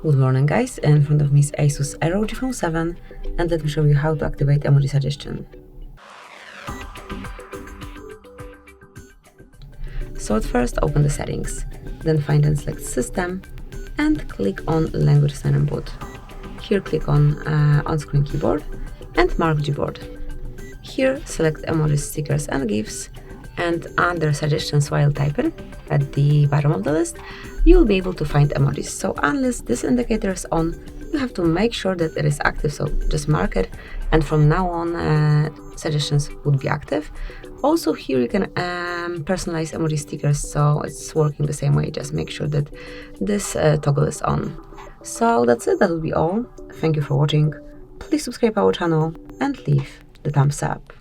Good morning guys, in front of me is ASUS ROG Phone 7 and let me show you how to activate emoji suggestion. So at first open the settings, then find and select system and click on language sign input. Here click on on-screen keyboard and mark Gboard. Here select emojis, stickers and GIFs, and under suggestions while typing at the bottom of the list you'll be able to find emojis. So unless this indicator is on, you have to make sure that it is active, so just mark it, and from now on suggestions would be active. Also here you can personalize emoji stickers, so it's working the same way. Just make sure that this toggle is on. So that's it, that will be all. Thank you for watching. Please subscribe our channel and leave the thumbs up.